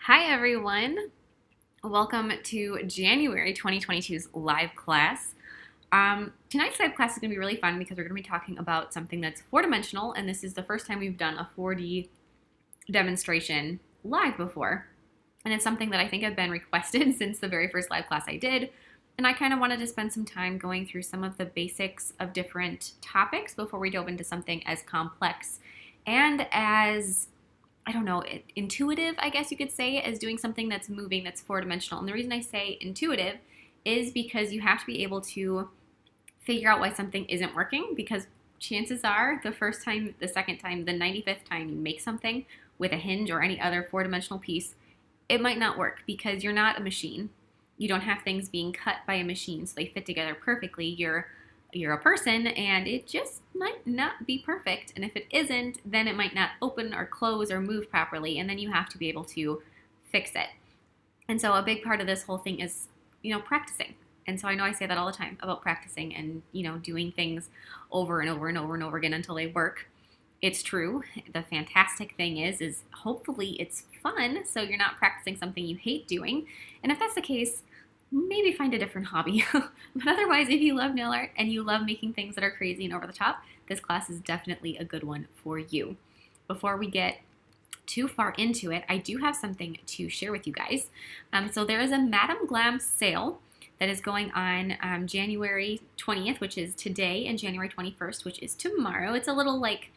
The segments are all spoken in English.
Hi everyone, welcome to January 2022's live class. Tonight's live class is going to be really fun because we're going to be talking about something that's four-dimensional, and this is the first time we've done a 4D demonstration live before. And it's something that I think I've been requested since the very first live class I did, and I kind of wanted to spend some time going through some of the basics of different topics before we dove into something as complex and as I don't know, intuitive, I guess you could say, as doing something that's moving, that's four-dimensional. And the reason I say intuitive is because you have to be able to figure out why something isn't working, because chances are the first time, the second time, the 95th time you make something with a hinge or any other four-dimensional piece, it might not work because you're not a machine. You don't have things being cut by a machine so they fit together perfectly. You're a person, and it just might not be perfect. And if it isn't, then it might not open or close or move properly, and then you have to be able to fix it. And so a big part of this whole thing is, practicing. And so I know I say that all the time about practicing and, doing things over and over and over and over again until they work. It's true. The fantastic thing is hopefully it's fun, so you're not practicing something you hate doing. And if that's the case, maybe find a different hobby. But otherwise, if you love nail art and you love making things that are crazy and over the top, this class is definitely a good one for you. Before we get too far into it, I do have something to share with you guys. So there is a Madame Glam sale that is going on January 20th, which is today, and January 21st, which is tomorrow. It's a little like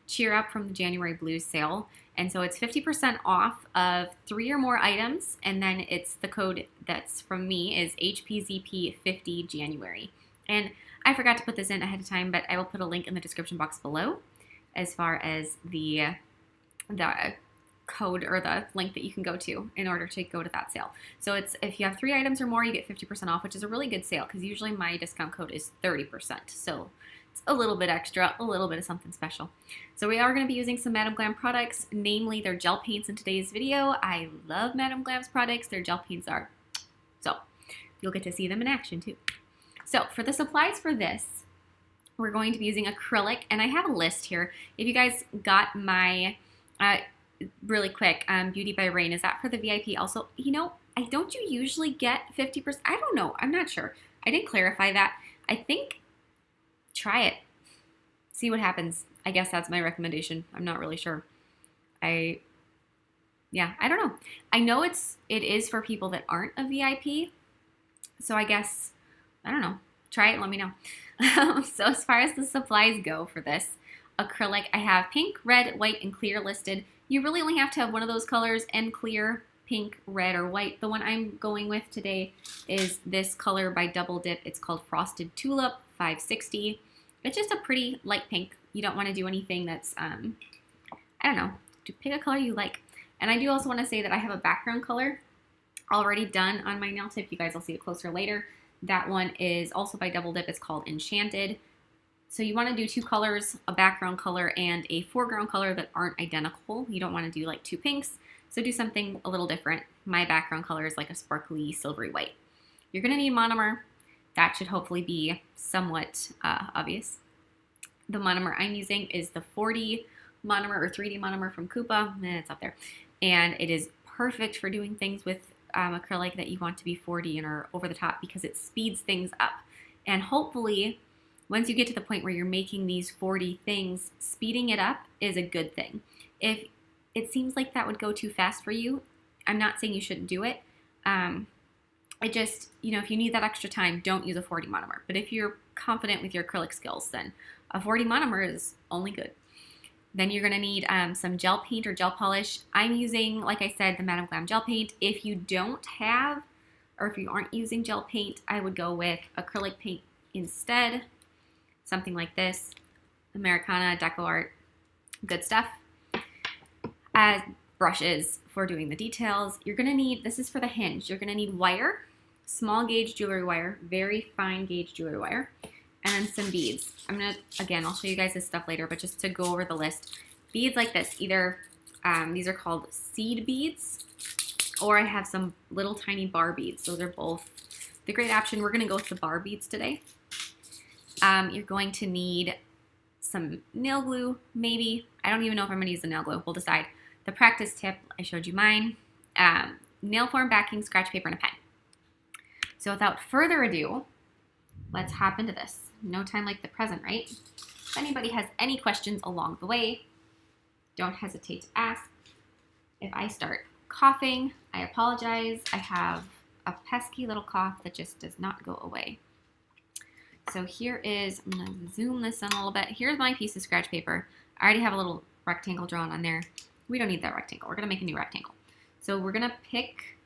cheer up from the January Blues sale. And so it's 50% off of 3 or more items, and then it's the code that's from me is HPZP50 January. And I forgot to put this in ahead of time, but I will put a link in the description box below as far as the code or the link that you can go to in order to go to that sale. So it's if you have 3 items or more, you get 50% off, which is a really good sale because usually my discount code is 30%. So it's a little bit extra, a little bit of something special. So we are going to be using some Madame Glam products, namely their gel paints in today's video. I love Madame Glam's products. Their gel paints are, so you'll get to see them in action too. So for the supplies for this, we're going to be using acrylic, and I have a list here. If you guys got my, really quick, Beauty by Rain, is that for the VIP also? Don't you usually get 50%? I don't know. I'm not sure. I didn't clarify that. I think try it. See what happens. I guess that's my recommendation. I'm not really sure. I don't know. I know it is for people that aren't a VIP. So I guess, I don't know. Try it and let me know. So as far as the supplies go for this acrylic, I have pink, red, white, and clear listed. You really only have to have one of those colors and clear, pink, red, or white. The one I'm going with today is this color by Double Dip. It's called Frosted Tulip 560. It's just a pretty light pink. You don't want to do anything that's, I don't know, pick a color you like. And I do also want to say that I have a background color already done on my nail tip. You guys will see it closer later. That one is also by Double Dip. It's called Enchanted. So you want to do 2 colors, a background color and a foreground color that aren't identical. You don't want to do like 2 pinks. So do something a little different. My background color is like a sparkly silvery white. You're going to need monomer. That should hopefully be somewhat obvious. The monomer I'm using is the 4D monomer or 3D monomer from Coupa. It's up there. And it is perfect for doing things with acrylic that you want to be 4D and are over the top because it speeds things up. And hopefully, once you get to the point where you're making these 4D things, speeding it up is a good thing. If it seems like that would go too fast for you, I'm not saying you shouldn't do it. It just, if you need that extra time, don't use a 4D monomer. But if you're confident with your acrylic skills, then a 4D monomer is only good. Then you're going to need some gel paint or gel polish. I'm using, like I said, the Madame Glam gel paint. If you don't have, or if you aren't using gel paint, I would go with acrylic paint instead. Something like this. Americana, Deco Art, good stuff. Brushes for doing the details. You're going to need, this is for the hinge, you're going to need wire, small gauge jewelry wire, very fine gauge jewelry wire, and then some beads. I'm going to, again, I'll show you guys this stuff later, but just to go over the list. Beads like this, either, these are called seed beads, or I have some little tiny bar beads. So they're both the great option. We're going to go with the bar beads today. You're going to need some nail glue, maybe. I don't even know if I'm going to use the nail glue. We'll decide. The practice tip, I showed you mine. nail form backing, scratch paper, and a pen. So without further ado, let's hop into this. No time like the present, right? If anybody has any questions along the way, don't hesitate to ask. If I start coughing, I apologize. I have a pesky little cough that just does not go away. So here is, I'm going to zoom this in a little bit. Here's my piece of scratch paper. I already have a little rectangle drawn on there. We don't need that rectangle. We're going to make a new rectangle. So we're going to pick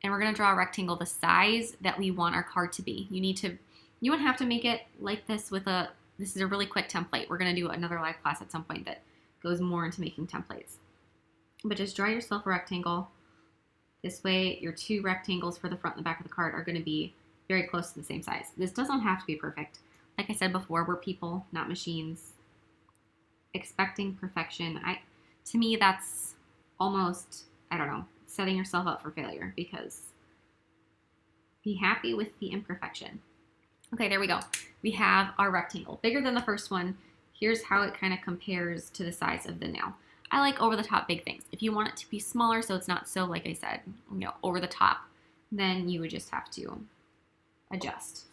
and we're going to draw a rectangle the size that we want our card to be. You wouldn't have to make it like this this is a really quick template. We're going to do another live class at some point that goes more into making templates. But just draw yourself a rectangle. This way your two rectangles for the front and the back of the card are going to be very close to the same size. This doesn't have to be perfect. Like I said before, we're people, not machines. Expecting perfection. To me, that's almost, I don't know, setting yourself up for failure, because be happy with the imperfection. Okay, there we go. We have our rectangle. Bigger than the first one. Here's how it kind of compares to the size of the nail. I like over the top big things. If you want it to be smaller so it's not so, like I said, over the top, then you would just have to adjust.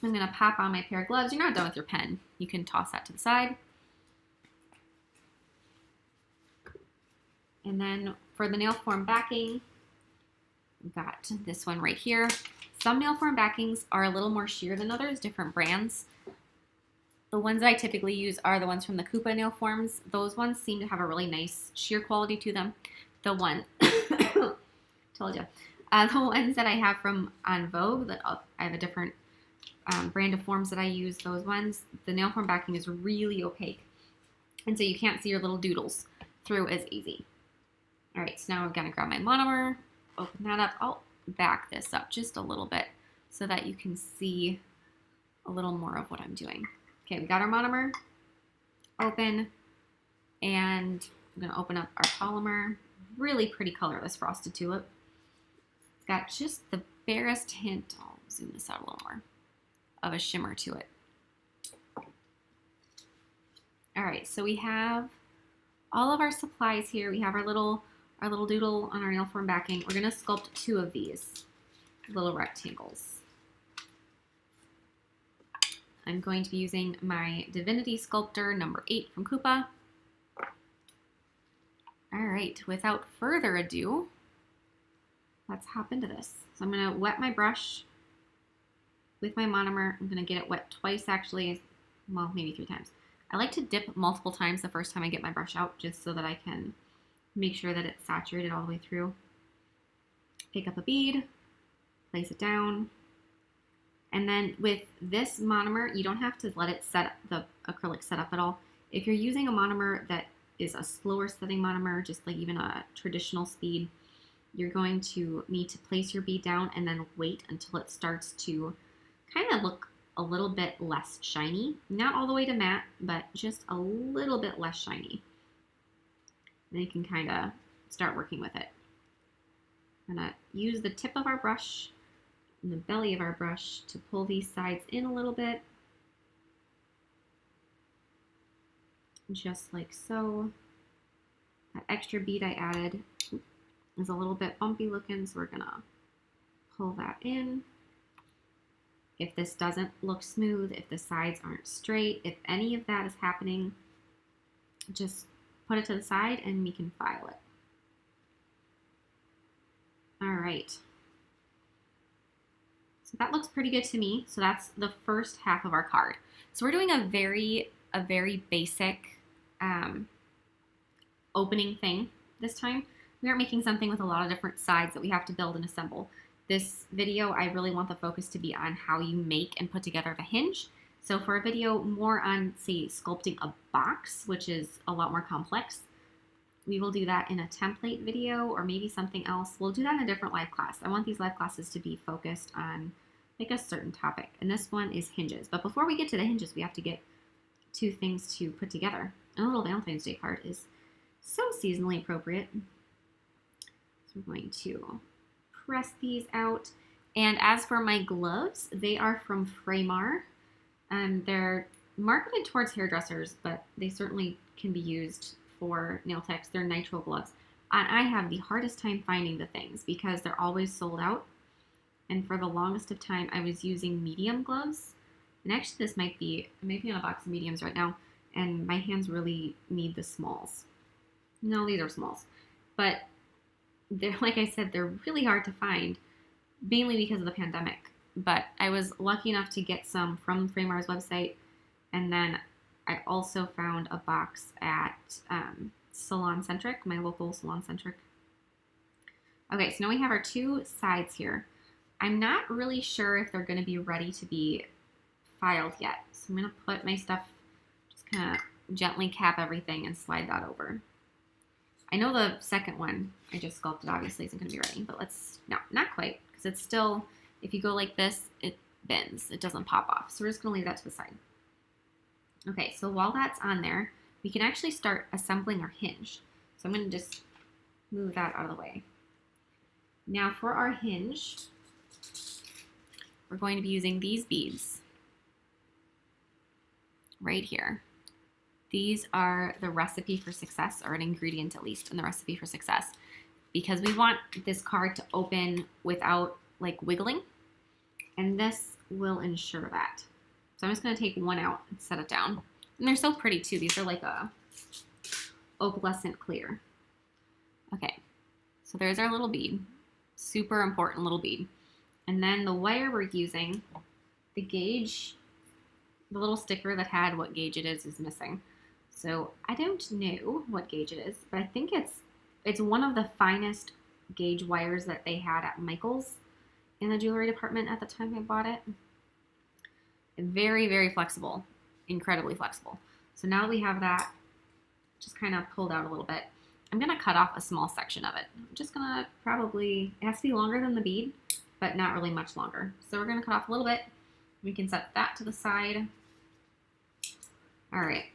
I'm going to pop on my pair of gloves. You're not done with your pen. You can toss that to the side. And then for the nail form backing, we've got this one right here. Some nail form backings are a little more sheer than others, different brands. The ones that I typically use are the ones from the Coupa nail forms. Those ones seem to have a really nice sheer quality to them. The one, told you. The ones that I have from On Vogue, I have a different brand of forms that I use. Those ones, the nail form backing is really opaque. And so you can't see your little doodles through as easy. All right, so now I'm gonna grab my monomer, open that up. I'll back this up just a little bit so that you can see a little more of what I'm doing. Okay, we got our monomer open, and I'm gonna open up our polymer. Really pretty color, this frosted tulip. It's got just the barest hint, I'll zoom this out a little more, of a shimmer to it. All right, so we have all of our supplies here. We have our little doodle on our nail form backing. We're gonna sculpt two of these little rectangles. I'm going to be using my Divinity Sculptor number 8 from Coupa. All right, without further ado, let's hop into this. So I'm gonna wet my brush with my monomer. I'm gonna get it wet twice actually, well, maybe 3 times. I like to dip multiple times the first time I get my brush out, just so that I can make sure that it's saturated all the way through. Pick up a bead, place it down, and then with this monomer, you don't have to let it the acrylic set up at all. If you're using a monomer that is a slower setting monomer, just like even a traditional speed, you're going to need to place your bead down and then wait until it starts to kind of look a little bit less shiny. Not all the way to matte, but just a little bit less shiny. And then you can kind of start working with it. I'm gonna use the tip of our brush and the belly of our brush to pull these sides in a little bit. Just like so. That extra bead I added is a little bit bumpy looking, so we're gonna pull that in. If this doesn't look smooth, if the sides aren't straight, if any of that is happening, just put it to the side and we can file it. All right. So that looks pretty good to me. So that's the first half of our card. So we're doing a very basic opening thing this time. We aren't making something with a lot of different sides that we have to build and assemble. This video, I really want the focus to be on how you make and put together the hinge. So for a video more on, say, sculpting a box, which is a lot more complex, we will do that in a template video or maybe something else. We'll do that in a different live class. I want these live classes to be focused on like a certain topic. And this one is hinges. But before we get to the hinges, we have to get 2 things to put together. A little Valentine's Day card is so seasonally appropriate. So we're going to press these out. And as for my gloves, they are from Framar. They're marketed towards hairdressers, but they certainly can be used for nail techs. They're nitrile gloves. And I have the hardest time finding the things because they're always sold out. And for the longest of time, I was using medium gloves. And actually, this might be on a box of mediums right now. And my hands really need the smalls. No, these are smalls. But they're, like I said, they're really hard to find, mainly because of the pandemic. But I was lucky enough to get some from Framar's website. And then I also found a box at Salon Centric, my local Salon Centric. Okay, so now we have our two sides here. I'm not really sure if they're going to be ready to be filed yet. So I'm going to put my stuff, just kind of gently cap everything and slide that over. I know the second one I just sculpted obviously isn't going to be ready, but no, not quite, because it's still, if you go like this, it bends. It doesn't pop off. So we're just going to leave that to the side. Okay, so while that's on there, we can actually start assembling our hinge. So I'm going to just move that out of the way. Now for our hinge, we're going to be using these beads right here. These are the recipe for success, or an ingredient at least in the recipe for success, because we want this card to open without like wiggling, and this will ensure that. So I'm just going to take one out and set it down. And they're so pretty too. These are like a opalescent clear. Okay, so there's our little bead. Super important little bead. And then the wire we're using, the gauge, the little sticker that had what gauge it is missing. So I don't know what gauge it is, but I think it's one of the finest gauge wires that they had at Michael's in the jewelry department at the time I bought it. Very, very flexible, incredibly flexible. So now we have that just kind of pulled out a little bit. I'm going to cut off a small section of it. I'm just going to probably, it has to be longer than the bead, but not really much longer. So we're going to cut off a little bit. We can set that to the side. All right.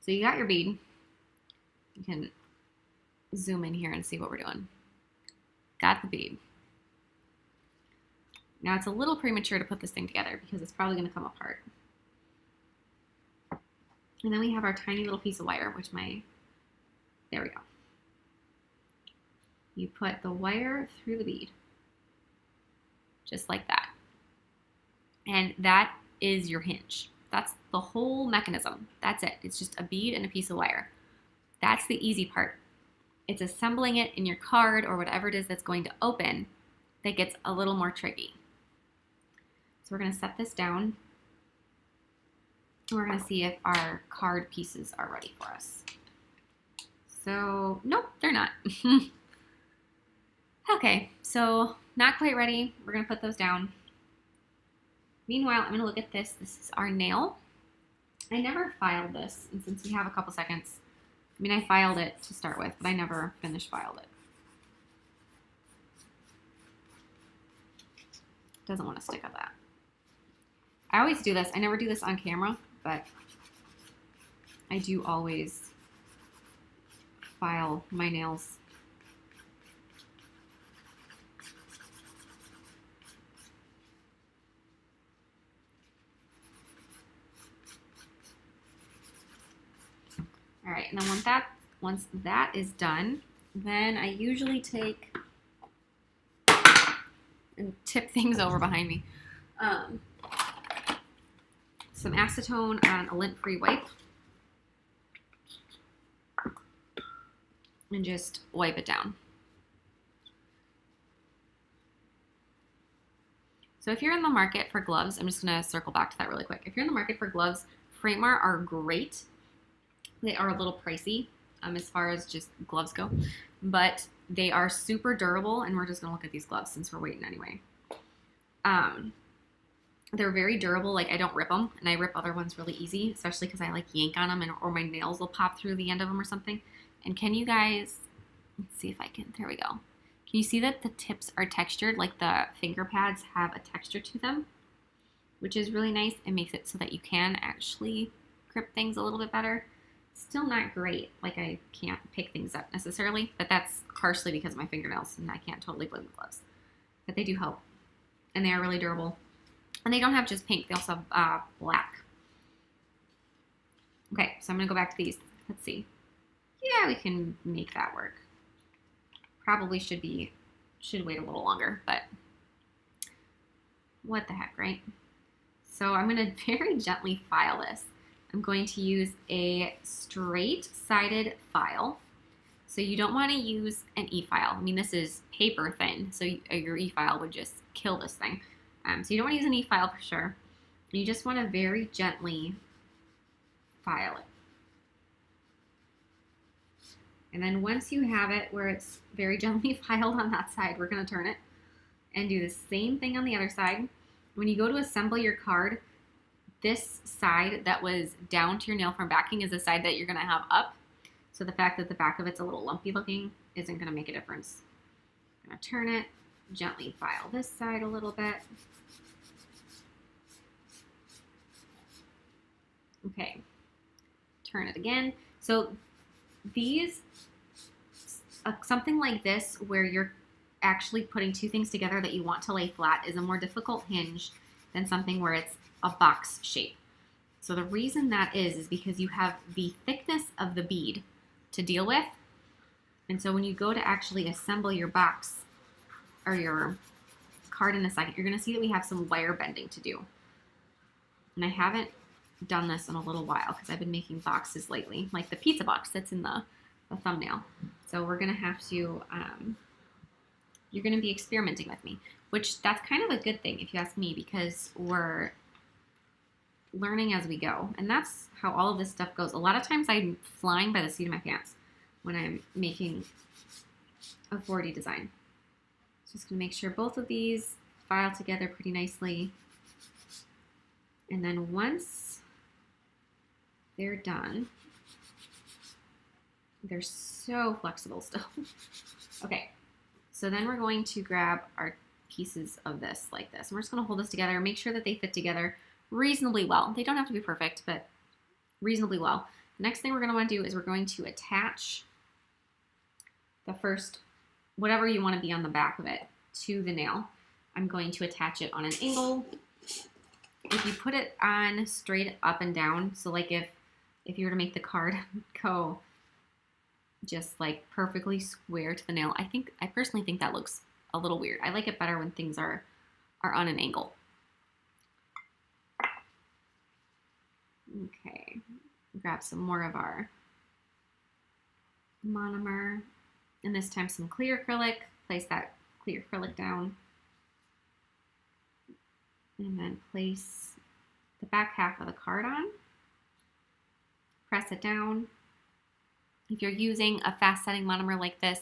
So you got your bead. You can zoom in here and see what we're doing. Got the bead. Now it's a little premature to put this thing together because it's probably going to come apart. And then we have our tiny little piece of wire, there we go. You put the wire through the bead, just like that. And that is your hinge. That's the whole mechanism. That's it. It's just a bead and a piece of wire. That's the easy part. It's assembling it in your card or whatever it is that's going to open that gets a little more tricky. So we're going to set this down. And we're going to see if our card pieces are ready for us. So, nope, they're not. Okay, so not quite ready. We're going to put those down. Meanwhile, I'm going to look at this. This is our nail. I never filed this, and since we have a couple seconds, I filed it to start with, but I never filed it. Doesn't want to stick on that. I always do this. I never do this on camera, but I do always file my nails. All right, and then once that is done, then I usually take and tip things over behind me. Some acetone on a lint-free wipe, and just wipe it down. So if you're in the market for gloves, I'm just going to circle back to that really quick. If you're in the market for gloves, Framar are great. They are a little pricey as far as just gloves go, but they are super durable, and we're just going to look at these gloves since we're waiting anyway. They're very durable. Like, I don't rip them, and I rip other ones really easy, especially because I like yank on them, or my nails will pop through the end of them or something. And can you guys, let's see if I can, there we go. Can you see that the tips are textured? Like the finger pads have a texture to them, which is really nice. It makes it so that you can actually grip things a little bit better. Still not great. Like, I can't pick things up necessarily, but that's partially because of my fingernails, and I can't totally blame the gloves. But they do help, and they are really durable. And they don't have just pink. They also have black. Okay, so I'm going to go back to these. Let's see. Yeah, we can make that work. Probably should wait a little longer, but what the heck, right? So I'm going to very gently file this. I'm going to use a straight-sided file. So you don't want to use an e-file. I mean, this is paper thin, so your e-file would just kill this thing. So you don't want to use an e-file for sure. You just want to very gently file it. And then once you have it where it's very gently filed on that side, we're going to turn it and do the same thing on the other side. When you go to assemble your card, this side that was down to your nail form backing is the side that you're going to have up. So the fact that the back of it's a little lumpy looking isn't going to make a difference. I'm going to turn it, gently file this side a little bit. Okay, turn it again. So these, something like this where you're actually putting two things together that you want to lay flat is a more difficult hinge than something where it's a box shape. So the reason that is because you have the thickness of the bead to deal with. And so when you go to actually assemble your box or your card in a second, you're going to see that we have some wire bending to do. And I haven't done this in a little while because I've been making boxes lately, like the pizza box that's in the thumbnail. So we're going to have to, you're going to be experimenting with me, which that's kind of a good thing if you ask me, because we're learning as we go. And that's how all of this stuff goes. A lot of times I'm flying by the seat of my pants when I'm making a 4D design. Just going to make sure both of these file together pretty nicely. And then once they're done, they're so flexible still. Okay, so then we're going to grab our pieces of this like this. And we're just going to hold this together and make sure that they fit together reasonably well. They don't have to be perfect, but reasonably well. The next thing we're going to want to do is we're going to attach the first, whatever you want to be on the back of it, to the nail. I'm going to attach it on an angle. If you put it on straight up and down, so like if you were to make the card go just like perfectly square to the nail, I personally think that looks a little weird. I like it better when things are on an angle. Okay, grab some more of our monomer, and this time some clear acrylic. Place that clear acrylic down, and then place the back half of the card on. Press it down. If you're using a fast setting monomer like this,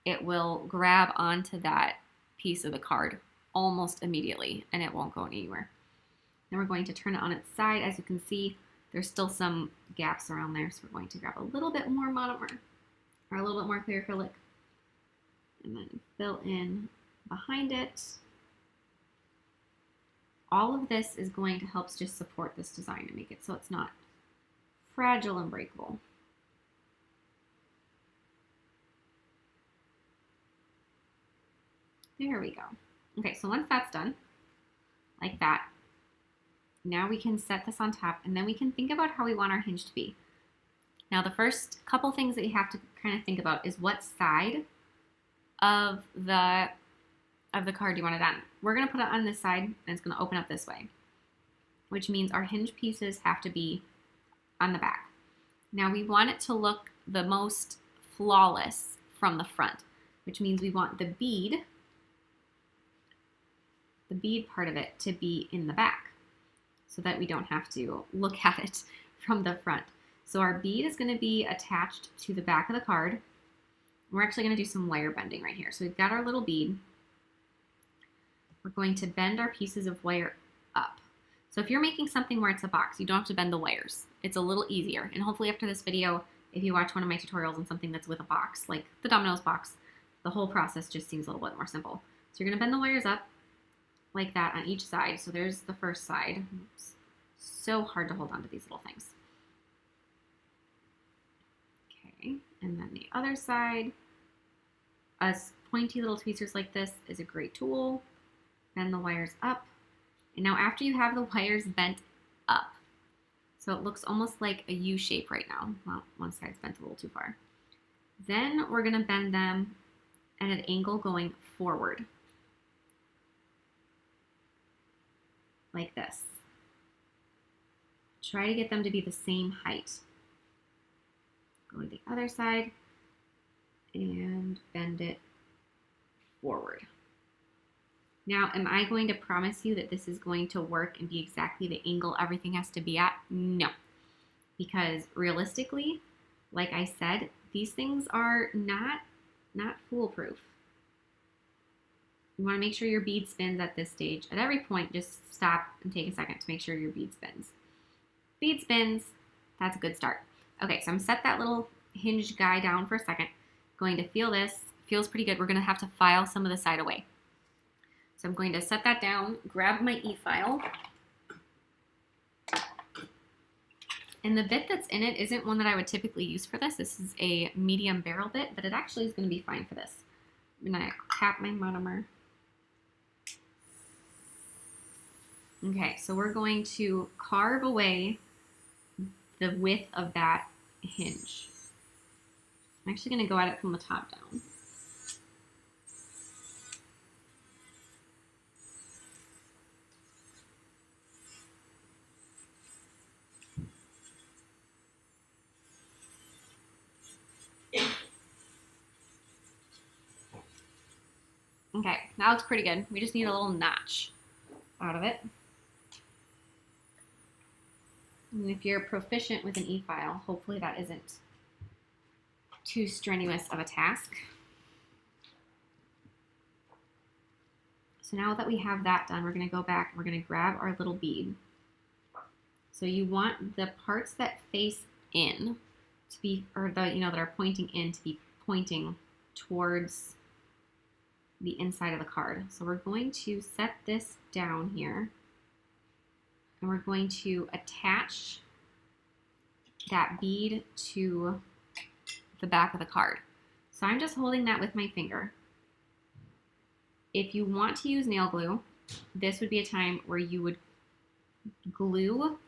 it will grab onto that piece of the card almost immediately and it won't go anywhere. Then we're going to turn it on its side. As you can see, there's still some gaps around there, so we're going to grab a little bit more monomer or a little bit more clear acrylic and then fill in behind it. All of this is going to help just support this design and make it so it's not fragile and breakable. There we go. Okay, so once that's done, like that, now we can set this on top and then we can think about how we want our hinge to be. Now the first couple things that you have to kind of think about is what side of the card you want it on. We're going to put it on this side and it's going to open up this way, which means our hinge pieces have to be on the back. Now we want it to look the most flawless from the front, which means we want the bead part of it to be in the back so that we don't have to look at it from the front. So our bead is going to be attached to the back of the card. We're actually going to do some wire bending right here. So we've got our little bead. We're going to bend our pieces of wire up. So if you're making something where it's a box, you don't have to bend the wires. It's a little easier. And hopefully after this video, if you watch one of my tutorials on something that's with a box, like the Domino's box, the whole process just seems a little bit more simple. So you're going to bend the wires up like that on each side. So there's the first side. It's so hard to hold on to these little things. Okay, and then the other side. Us pointy little tweezers like this is a great tool. Bend the wires up. And now after you have the wires bent up, so it looks almost like a U shape right now. Well, one side's bent a little too far. Then we're going to bend them at an angle going forward, like this. Try to get them to be the same height. Go to the other side and bend it forward. Now, am I going to promise you that this is going to work and be exactly the angle everything has to be at? No, because realistically, like I said, these things are not foolproof. You want to make sure your bead spins at this stage. At every point, just stop and take a second to make sure your bead spins. Bead spins, that's a good start. Okay, so I'm set that little hinge guy down for a second. Going to feel this. Feels pretty good. We're going to have to file some of the side away. So I'm going to set that down, grab my e-file. And the bit that's in it isn't one that I would typically use for this. This is a medium barrel bit, but it actually is going to be fine for this. I'm going to tap my monomer. Okay, so we're going to carve away the width of that hinge. I'm actually going to go at it from the top down. Okay, that looks pretty good. We just need a little notch out of it. And if you're proficient with an e-file, hopefully that isn't too strenuous of a task. So now that we have that done, we're going to go back and we're going to grab our little bead. So you want the parts that face in to be, or the, that are pointing in to be pointing towards the inside of the card. So we're going to set this down here and we're going to attach that bead to the back of the card. So I'm just holding that with my finger. If you want to use nail glue, this would be a time where you would glue, I'm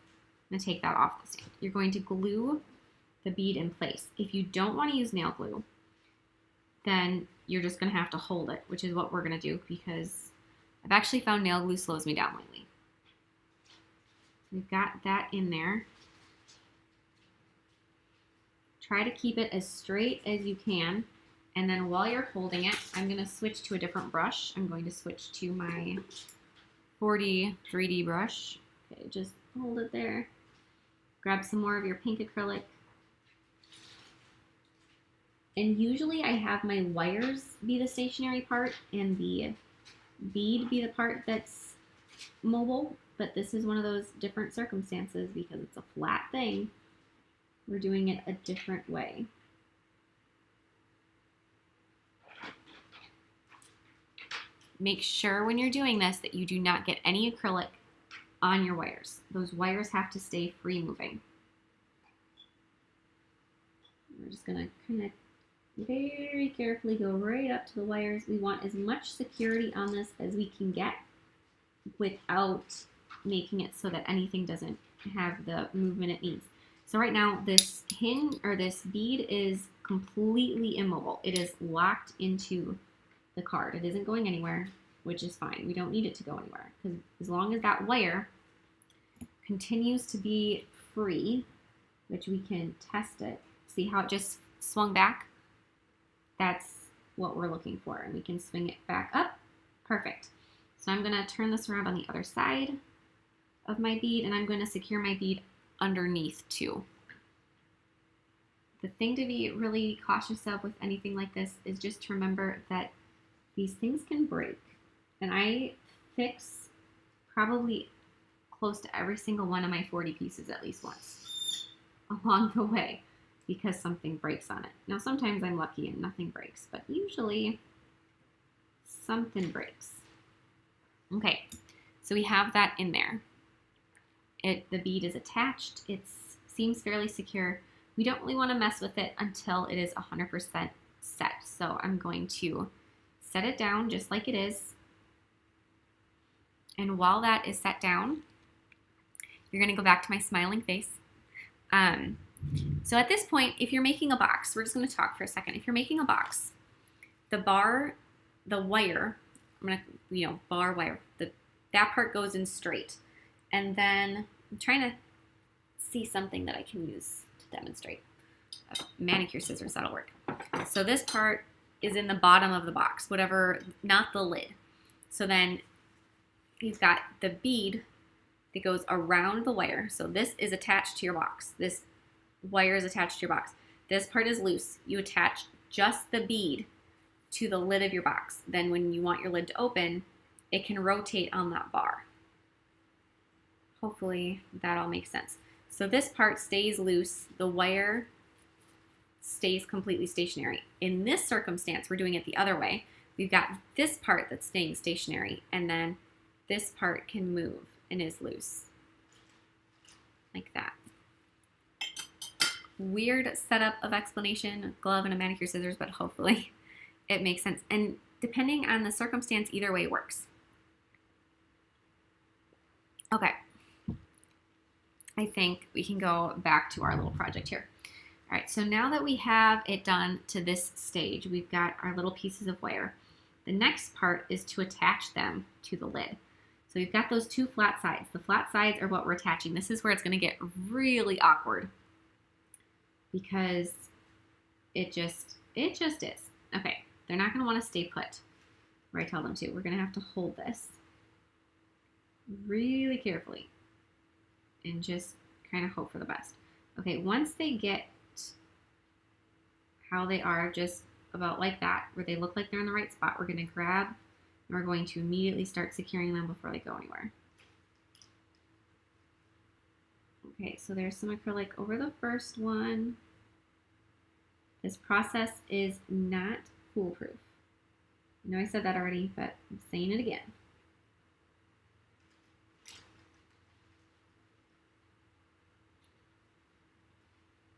going to take that off the stand. You're going to glue the bead in place. If you don't want to use nail glue, then you're just going to have to hold it, which is what we're going to do because I've actually found nail glue slows me down lately. We've got that in there. Try to keep it as straight as you can. And then while you're holding it, I'm going to switch to a different brush. I'm going to switch to my 40 3D brush. Okay, just hold it there. Grab some more of your pink acrylic. And usually I have my wires be the stationary part and the bead be the part that's mobile. But this is one of those different circumstances because it's a flat thing. We're doing it a different way. Make sure when you're doing this that you do not get any acrylic on your wires. Those wires have to stay free moving. We're just going to kind of very carefully go right up to the wires. We want as much security on this as we can get without making it so that anything doesn't have the movement it needs. So right now this hinge or this bead is completely immobile. It is locked into the card. It isn't going anywhere, which is fine. We don't need it to go anywhere because as long as that wire continues to be free, which we can test it, see how it just swung back? That's what we're looking for. And we can swing it back up. Perfect. So I'm going to turn this around on the other side of my bead and I'm going to secure my bead underneath too. The thing to be really cautious of with anything like this is just to remember that these things can break. And I fix probably close to every single one of my 40 pieces at least once along the way because something breaks on it. Now sometimes I'm lucky and nothing breaks, but usually something breaks. Okay, so we have that in there. The bead is attached. It seems fairly secure. We don't really want to mess with it until it is 100% set. So I'm going to set it down just like it is. And while that is set down, you're going to go back to my smiling face. So at this point, if you're making a box, we're just going to talk for a second. If you're making a box, the bar, the wire, I'm going to, bar wire, that part goes in straight. And then I'm trying to see something that I can use to demonstrate. Manicure scissors, that'll work. So this part is in the bottom of the box, whatever, not the lid. So then you've got the bead that goes around the wire. So this is attached to your box. This wire is attached to your box. This part is loose. You attach just the bead to the lid of your box. Then when you want your lid to open, it can rotate on that bar. Hopefully that all makes sense. So this part stays loose. The wire stays completely stationary. In this circumstance, we're doing it the other way. We've got this part that's staying stationary, and then this part can move and is loose. Like that. Weird setup of explanation, glove and a manicure scissors, but hopefully it makes sense. And depending on the circumstance, either way works. Okay. I think we can go back to our little project here. All right, so now that we have it done to this stage, we've got our little pieces of wire. The next part is to attach them to the lid. So we've got those two flat sides. The flat sides are what we're attaching. This is where it's going to get really awkward because it just is. Okay, they're not going to want to stay put where I tell them to. We're going to have to hold this really carefully and just kind of hope for the best. Okay, once they get how they are, just about like that, where they look like they're in the right spot, we're going to grab and we're going to immediately start securing them before they go anywhere. Okay, so there's some acrylic over the first one. This process is not foolproof. I know I said that already, but I'm saying it again.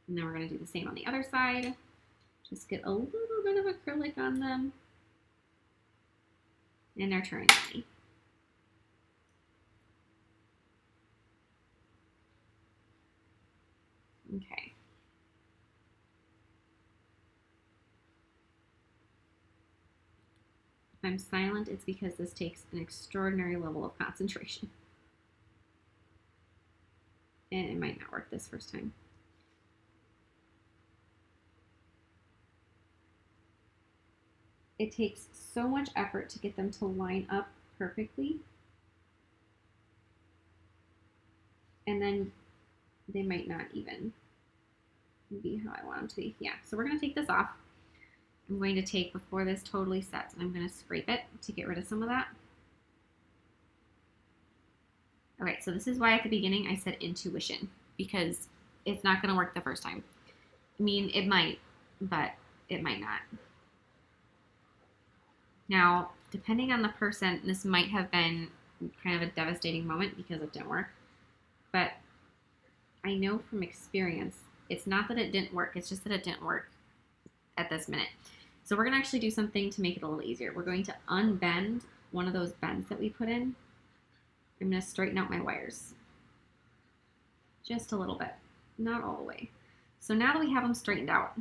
And then we're going to do the same on the other side. Just get a little bit of acrylic on them. And they're turning on me. Okay. If I'm silent, it's because this takes an extraordinary level of concentration. And it might not work this first time. It takes so much effort to get them to line up perfectly. And then they might not even be how I want them to be. Yeah, so we're going to take this off. I'm going to take, before this totally sets, and I'm going to scrape it to get rid of some of that. Okay, so this is why at the beginning I said intuition, because it's not going to work the first time. I mean, it might, but it might not. Now, depending on the person, this might have been kind of a devastating moment because it didn't work. But I know from experience, it's not that it didn't work, it's just that it didn't work at this minute. So we're going to actually do something to make it a little easier. We're going to unbend one of those bends that we put in. I'm going to straighten out my wires. Just a little bit, not all the way. So now that we have them straightened out,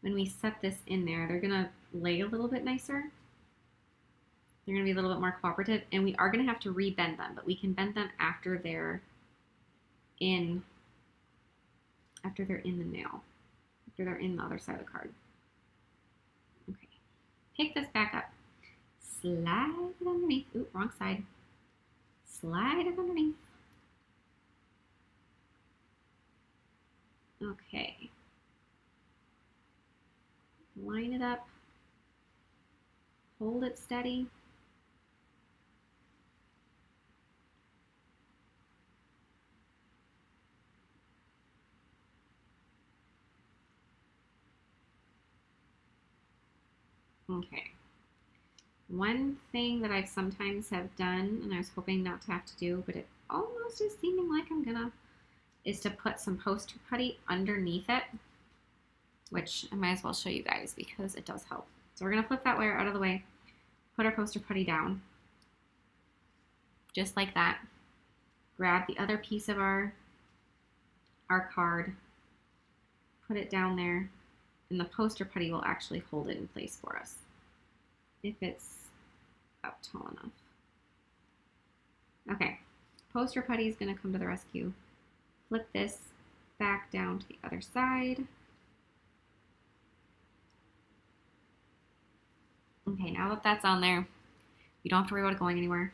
when we set this in there, they're going to lay a little bit nicer. They're going to be a little bit more cooperative, and we are going to have to re-bend them, but we can bend them after they're in the nail, after they're in the other side of the card. Okay, pick this back up, slide it underneath. Ooh, wrong side. Slide it underneath. Okay. Line it up. Hold it steady. Okay. One thing that I sometimes have done, and I was hoping not to have to do, but it almost is seeming like I'm gonna, is to put some poster putty underneath it, which I might as well show you guys because it does help. So we're gonna flip that wire out of the way, put our poster putty down, just like that. Grab the other piece of our card, put it down there, And the poster putty will actually hold it in place for us if it's up tall enough. Okay, poster putty is going to come to the rescue. Flip this back down to the other side. Okay, now that that's on there, you don't have to worry about it going anywhere.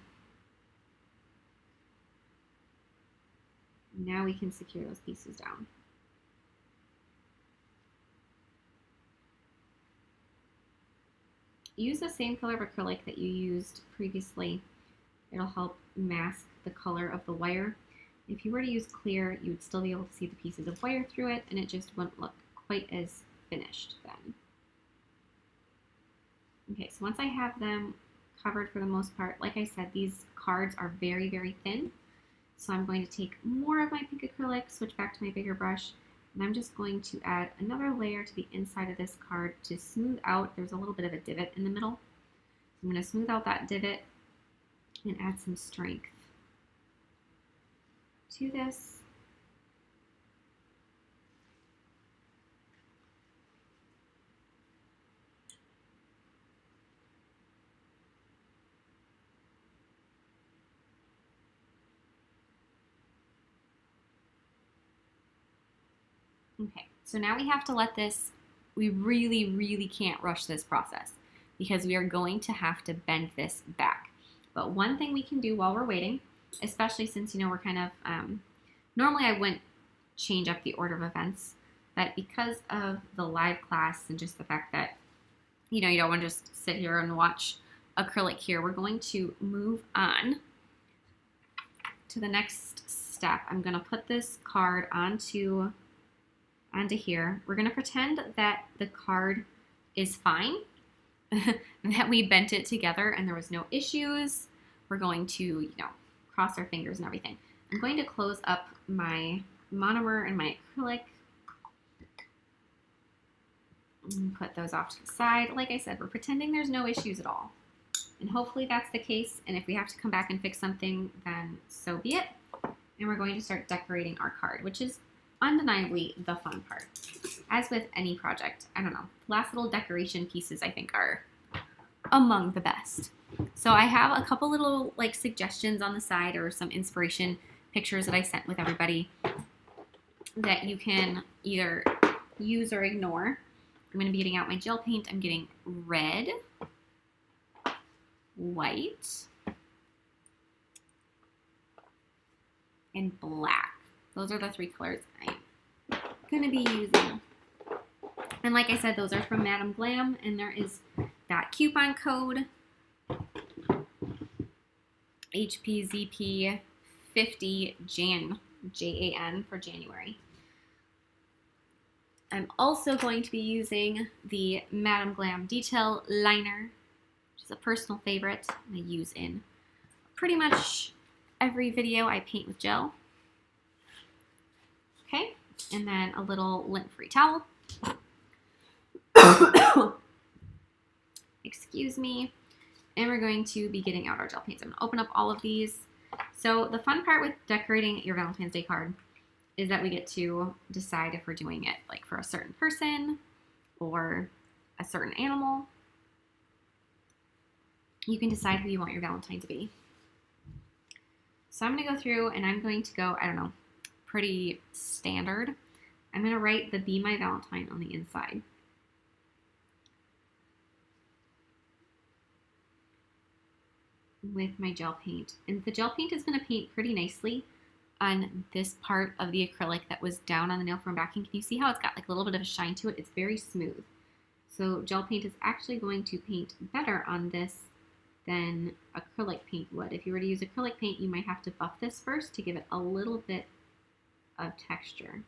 Now we can secure those pieces down. Use the same color of acrylic that you used previously. It'll help mask the color of the wire. If you were to use clear, you would still be able to see the pieces of wire through it, and it just wouldn't look quite as finished then. Okay, so once I have them covered for the most part, like I said, these cards are very, very thin. So I'm going to take more of my pink acrylic, switch back to my bigger brush, and I'm just going to add another layer to the inside of this card to smooth out. There's a little bit of a divot in the middle. I'm going to smooth out that divot and add some strength to this. Okay, so now we have to let this, we really, really can't rush this process because we are going to have to bend this back. But one thing we can do while we're waiting, especially since, you know, we're kind of, normally I wouldn't change up the order of events, but because of the live class and just the fact that, you know, you don't want to just sit here and watch acrylic here, we're going to move on to the next step. I'm going to put this card onto here. We're going to pretend that the card is fine, that we bent it together and there was no issues. We're going to, you know, cross our fingers and everything. I'm going to close up my monomer and my acrylic and put those off to the side. Like I said, we're pretending there's no issues at all. And hopefully that's the case. And if we have to come back and fix something, then so be it. And we're going to start decorating our card, which is undeniably the fun part. As with any project, I don't know, last little decoration pieces I think are among the best. So I have a couple little like suggestions on the side or some inspiration pictures that I sent with everybody that you can either use or ignore. I'm going to be getting out my gel paint. I'm getting red, white, and black. Those are the three colors I'm going to be using. And like I said, those are from Madam Glam, and there is that coupon code HPZP50JAN, Jan for January. I'm also going to be using the Madam Glam Detail Liner, which is a personal favorite I use in pretty much every video I paint with gel. Okay, and then a little lint-free towel. Excuse me. And we're going to be getting out our gel paints. I'm going to open up all of these. So the fun part with decorating your Valentine's Day card is that we get to decide if we're doing it like for a certain person or a certain animal. You can decide who you want your Valentine to be. So I'm going to go through and I'm going to go, I don't know, pretty standard. I'm going to write the Be My Valentine on the inside. With my gel paint. And the gel paint is going to paint pretty nicely on this part of the acrylic that was down on the nail foam backing. Can you see how it's got like a little bit of a shine to it? It's very smooth. So gel paint is actually going to paint better on this than acrylic paint would. If you were to use acrylic paint, you might have to buff this first to give it a little bit of texture.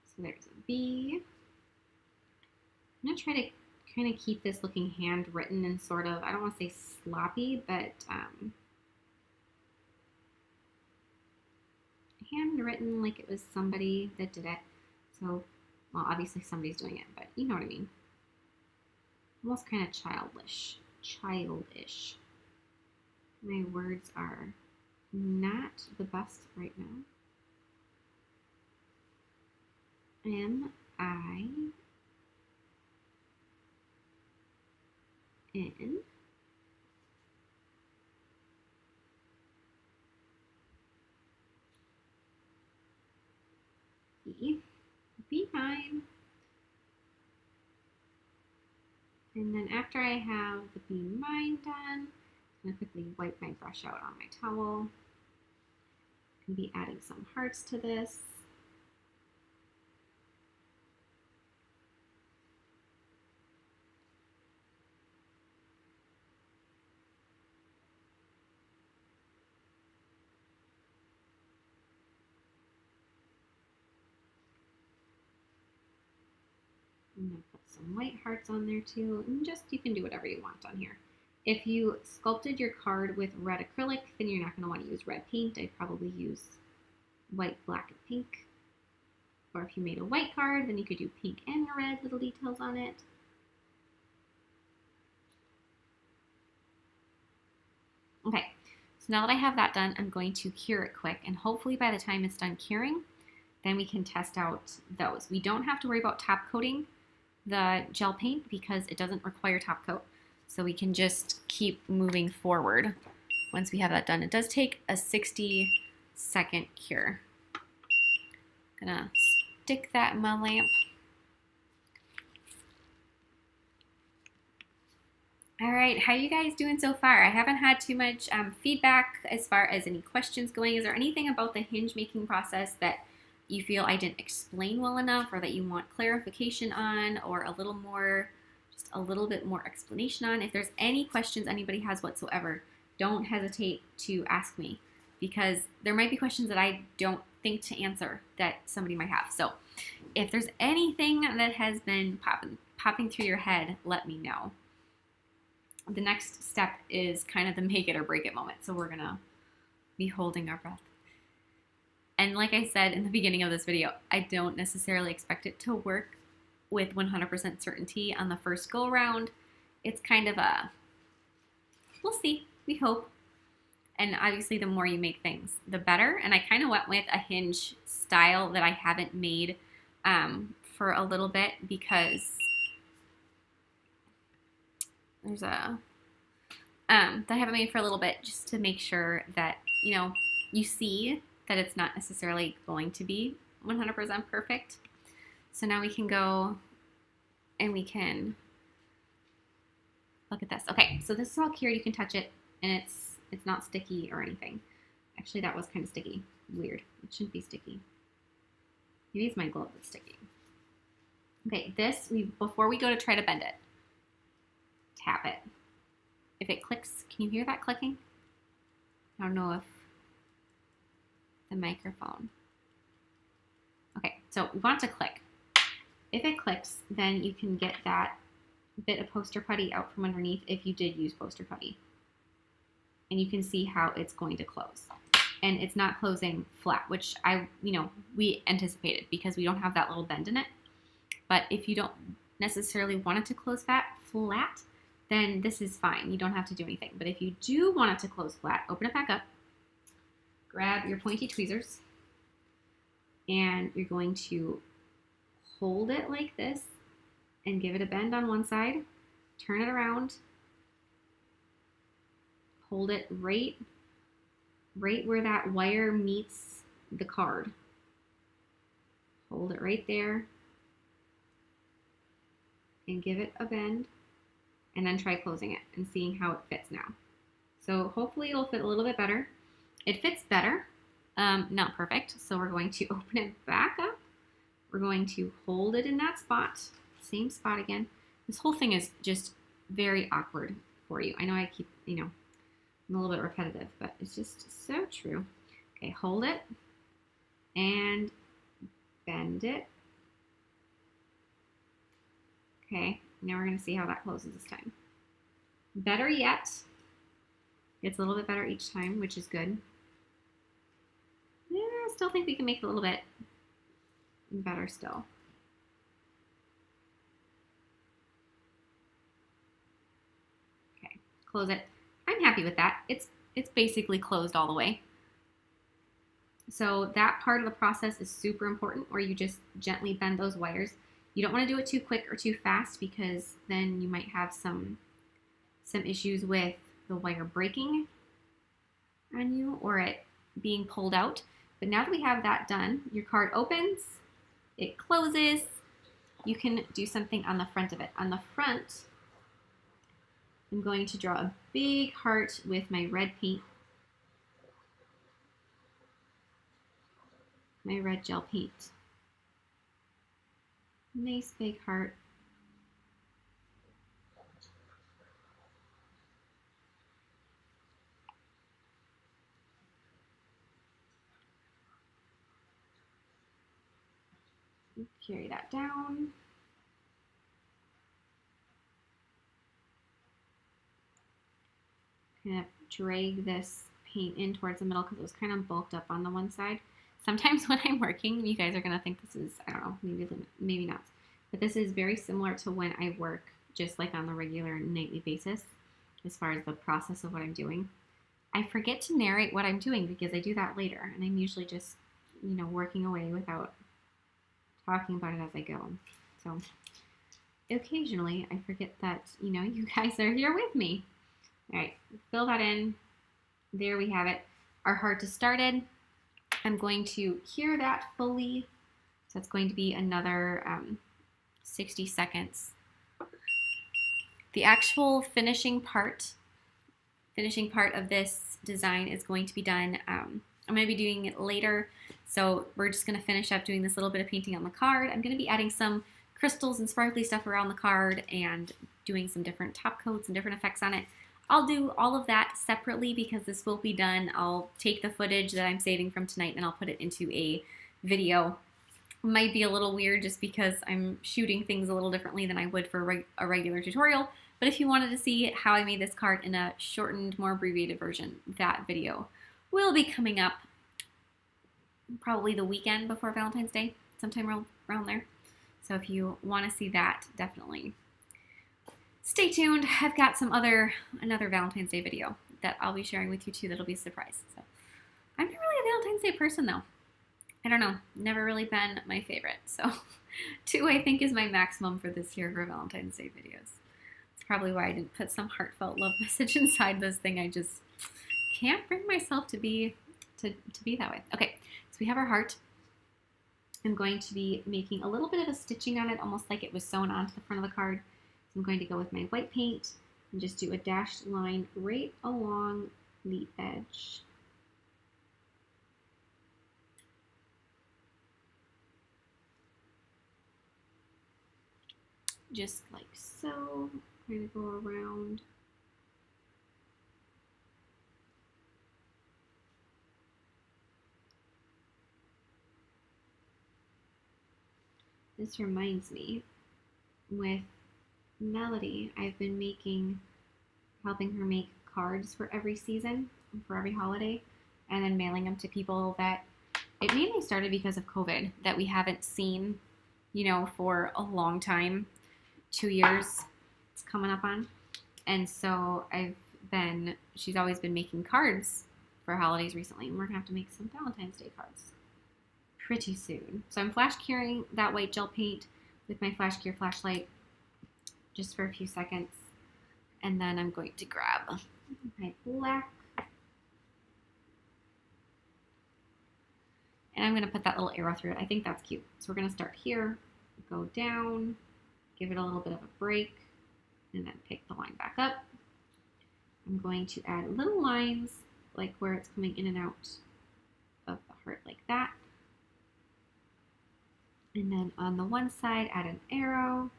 So there's a B. I'm going to try to kind of keep this looking handwritten and sort of, I don't want to say sloppy, but handwritten like it was somebody that did it. So, well, obviously somebody's doing it, but you know what I mean. Almost kind of childish. Childish. My words are not the best right now. Behind. And then after I have the behind done, I'm going to quickly wipe my brush out on my towel. I'm going to be adding some hearts to this. I'm going to put some white hearts on there too, and just you can do whatever you want on here. If you sculpted your card with red acrylic, then you're not going to want to use red paint. I'd probably use white, black, and pink. Or if you made a white card, then you could do pink and red little details on it. Okay, so now that I have that done, I'm going to cure it quick, and hopefully by the time it's done curing, then we can test out those. We don't have to worry about top coating the gel paint because it doesn't require top coat. So we can just keep moving forward once we have that done. It does take a 60-second cure. I'm gonna stick that in my lamp. All right, how you guys doing so far? I haven't had too much feedback as far as any questions going. Is there anything about the hinge making process that you feel I didn't explain well enough, or that you want clarification on, or a little more, just a little bit more explanation on? If there's any questions anybody has whatsoever, don't hesitate to ask me, because there might be questions that I don't think to answer that somebody might have. So if there's anything that has been popping through your head, let me know. The next step is kind of the make it or break it moment. So we're gonna be holding our breath. And like I said in the beginning of this video, I don't necessarily expect it to work with 100% certainty on the first go around. It's kind of a, we'll see, we hope. And obviously the more you make things, the better. And I kind of went with a hinge style that I haven't made for a little bit, because there's a, that I haven't made for a little bit, just to make sure that, you know, you see that it's not necessarily going to be 100% perfect. So now we can go and we can look at this. Okay, so this is all cured. You can touch it, and it's not sticky or anything. Actually, that was kind of sticky. Weird. It shouldn't be sticky. Maybe it's my glove that's sticky. Okay, this, before we go to try to bend it, tap it. If it clicks, can you hear that clicking? I don't know if the microphone. Okay, so we want it to click. If it clicks, then you can get that bit of poster putty out from underneath if you did use poster putty. And you can see how it's going to close. And it's not closing flat, which we anticipated because we don't have that little bend in it. But if you don't necessarily want it to close flat, then this is fine. You don't have to do anything. But if you do want it to close flat, open it back up. Grab your pointy tweezers, and you're going to hold it like this and give it a bend on one side. Turn it around. Hold it right where that wire meets the card. Hold it right there and give it a bend, and then try closing it and seeing how it fits now. So hopefully it'll fit a little bit better. It fits better, not perfect, so we're going to open it back up. We're going to hold it in that spot, same spot again. This whole thing is just very awkward for you. I know I keep, I'm a little bit repetitive, but it's just so true. Okay, hold it and bend it. Okay, now we're gonna see how that closes this time. Better yet, it's a little bit better each time, which is good. Yeah, I still think we can make it a little bit better still. Okay, close it. I'm happy with that. It's basically closed all the way. So that part of the process is super important, where you just gently bend those wires. You don't want to do it too quick or too fast, because then you might have some issues with the wire breaking on you or it being pulled out. But now that we have that done, your card opens, it closes. You can do something on the front of it. On the front, I'm going to draw a big heart with my red paint, my red gel paint. Nice big heart. Carry that down. Kind of drag this paint in towards the middle because it was kind of bulked up on the one side. Sometimes when I'm working, you guys are going to think this is, I don't know, maybe not. But this is very similar to when I work just like on the regular nightly basis as far as the process of what I'm doing. I forget to narrate what I'm doing because I do that later, and I'm usually just, working away without talking about it as I go. So occasionally I forget that, you guys are here with me. All right, fill that in. There we have it. Our heart is started. I'm going to cure that fully. So it's going to be another 60 seconds. The actual finishing part of this design is going to be done. I'm going to be doing it later. So we're just going to finish up doing this little bit of painting on the card. I'm going to be adding some crystals and sparkly stuff around the card and doing some different top coats and different effects on it. I'll do all of that separately because this will be done. I'll take the footage that I'm saving from tonight and I'll put it into a video. Might be a little weird just because I'm shooting things a little differently than I would for a regular tutorial. But if you wanted to see how I made this card in a shortened, more abbreviated version, that video will be coming up probably the weekend before Valentine's Day, sometime around there. So if you want to see that, definitely stay tuned. I've got another Valentine's Day video that I'll be sharing with you too that'll be a surprise. So I'm not really a Valentine's Day person though. I don't know, never really been my favorite. So 2 I think is my maximum for this year for Valentine's Day videos. It's probably why I didn't put some heartfelt love message inside this thing. I just can't bring myself to be that way. Okay, so we have our heart. I'm going to be making a little bit of a stitching on it, almost like it was sewn onto the front of the card. So I'm going to go with my white paint and just do a dashed line right along the edge. Just like so. I'm going to go around. This reminds me, with Melody, I've been helping her make cards for every season, for every holiday, and then mailing them to people that, it mainly started because of COVID, that we haven't seen, for a long time, 2 years it's coming up on. And so she's always been making cards for holidays recently, and we're gonna have to make some Valentine's Day cards pretty soon. So I'm flash curing that white gel paint with my flash cure flashlight just for a few seconds, and then I'm going to grab my black and I'm going to put that little arrow through it. I think that's cute. So we're going to start here, go down, give it a little bit of a break, and then pick the line back up. I'm going to add little lines like where it's coming in and out of the heart like that. And then on the one side, add an arrow.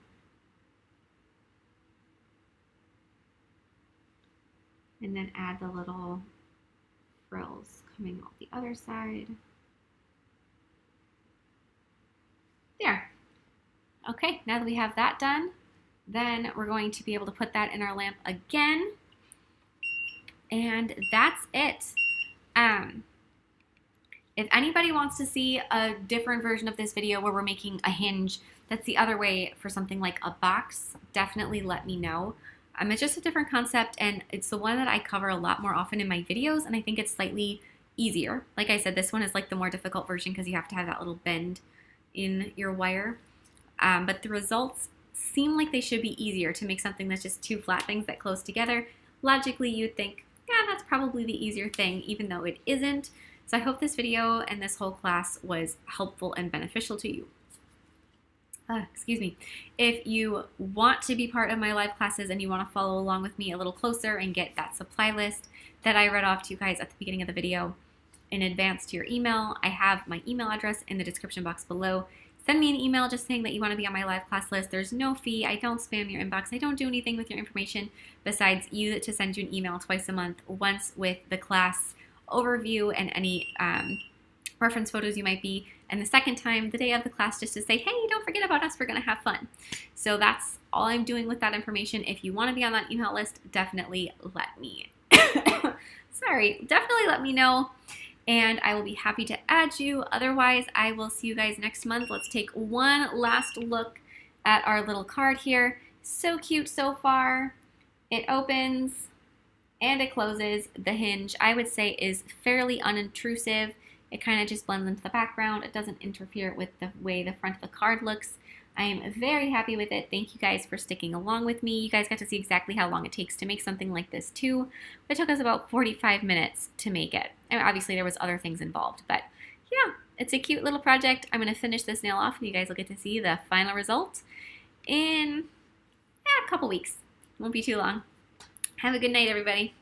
And then add the little frills coming off the other side. There. Okay, now that we have that done, then we're going to be able to put that in our lamp again. And that's it. If anybody wants to see a different version of this video where we're making a hinge that's the other way for something like a box, definitely let me know. It's just a different concept, and it's the one that I cover a lot more often in my videos, and I think it's slightly easier. Like I said, this one is like the more difficult version because you have to have that little bend in your wire. But the results seem like they should be easier to make something that's just two flat things that close together. Logically, you'd think, yeah, that's probably the easier thing, even though it isn't. So I hope this video and this whole class was helpful and beneficial to you. Excuse me. If you want to be part of my live classes and you want to follow along with me a little closer and get that supply list that I read off to you guys at the beginning of the video in advance to your email, I have my email address in the description box below. Send me an email just saying that you want to be on my live class list. There's no fee. I don't spam your inbox. I don't do anything with your information besides to send you an email twice a month, once with the class overview and any reference photos you might be, and the second time, the day of the class, just to say, hey, don't forget about us, we're going to have fun. So that's all I'm doing with that information. If you want to be on that email list, definitely let me, definitely let me know, and I will be happy to add you. Otherwise, I will see you guys next month. Let's take one last look at our little card here. So cute so far. It opens and it closes. The hinge, I would say, is fairly unintrusive. It kind of just blends into the background. It doesn't interfere with the way the front of the card looks. I am very happy with it. Thank you guys for sticking along with me. You guys got to see exactly how long it takes to make something like this too. It took us about 45 minutes to make it. And obviously there was other things involved, but yeah, it's a cute little project. I'm going to finish this nail off and you guys will get to see the final result in a couple weeks. Won't be too long. Have a good night, everybody.